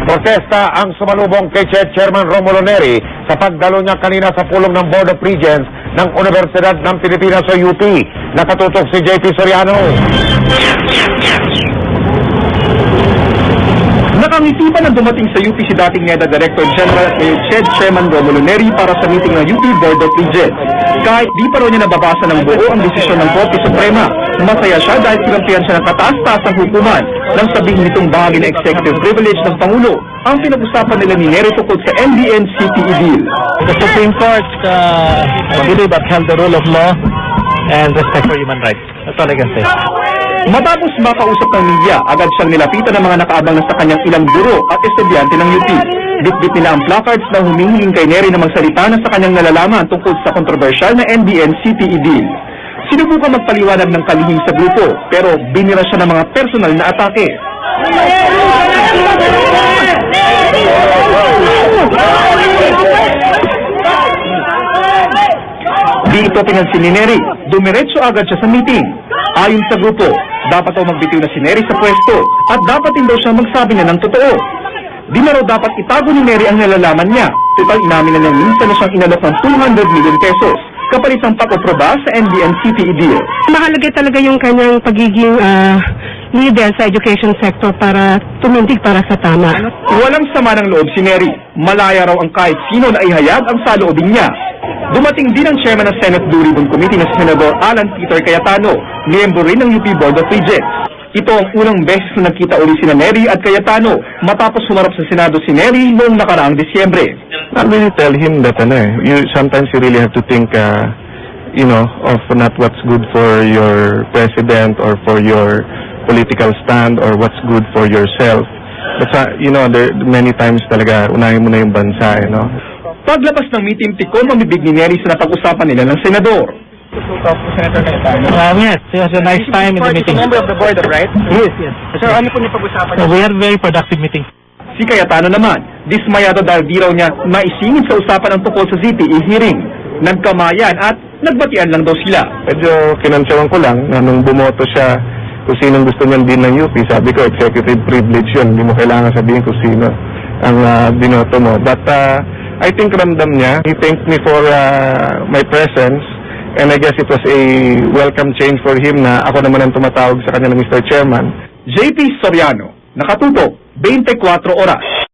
Protesta ang sumalubong kay Chairman Romulo Neri sa pagdalo niya kanina sa pulong ng Board of Regents ng Universidad ng Pilipinas o UP. Nakatutok si JP Soriano. Nakangiti pa na dumating sa UP si dating NEDA Director General at ngayon Chairman Romulo Neri para sa meeting ng UP Board of Regents. Kahit di pa raw niya nababasa ng buo ang desisyon ng Korte Suprema, masaya siya dahil kinampihan siya ng kataas-taasang hukuman nang sabihin nitong bahagi ng executive privilege ng Pangulo ang pinag-usapan nila ni Neri tungkol sa MDN-CTE deal. The Supreme Court, I believe, upheld the rule of law and respect for human rights. That's all I can say. Matapos makausap ng media, agad siyang nilapitan ng mga nakaabang na sa kanyang ilang guro at estudyante ng UP. Bitbit nila ang placards na humihiling kay Neri na magsalita na sa kanyang nalalaman tungkol sa kontrobersyal na MDN-CTE deal. Sinubukan magpaliwanag ng kalihim sa grupo, pero binira siya ng mga personal na atake. Di ito pinansin ni Neri, dumiretso agad siya sa meeting. Ayon sa grupo, dapat daw magbitiw na si Neri sa pwesto at dapat din daw siya magsabi na ng totoo. Di na raw dapat itago ni Neri ang nalalaman niya. Total inamin na niya minsan na siyang inalok ng 200 million pesos kapalit ng pag-aproba sa MDN-CTE deal. Mahalaga talaga yung kanyang pagiging leader sa education sector para tumindig para sa tama. Walang sama ng loob si Neri. Malaya raw ang kahit sino na ihayag ang saloobin niya. Dumating din ang chairman ng Senate Blue Ribbon Committee na si Senador Alan Peter Cayetano, miyembro rin ng UP Board of Regents. Ito ang unang beses na nagkita uli sina Neri at Cayetano matapos humarap sa Senado si Neri noong nakaraang Disyembre. I'll really tell him that sometimes you really have to think of not what's good for your president or for your political stand or what's good for yourself. But there many times talaga unahin mo na yung bansa, Paglabas ng meeting, tikom ang bibig ni Neri sa napag-usapan nila ng senador. Yes, it was a nice time in the meeting. Member of the board, right? Yes. Sir, ano po niyo pag-usapan? We had a very productive meeting. Si Cayetano naman, dismayado dahil di raw niya maisingit sa usapan ng tungkol sa ZTE hearing. Nagkamayan at nagbatian lang daw sila. Medyo kinantsawan ko lang na nung bumoto siya kung sinong gusto niyang din ng UP, sabi ko executive privilege yun. Hindi mo kailangan sabihin kung sino ang binoto mo. But I think ramdam niya. He thanked me for my presence. And I guess it was a welcome change for him na ako naman ang tumatawag sa kanya ng Mr. Chairman. JP Soriano, nakatutok, 24 oras.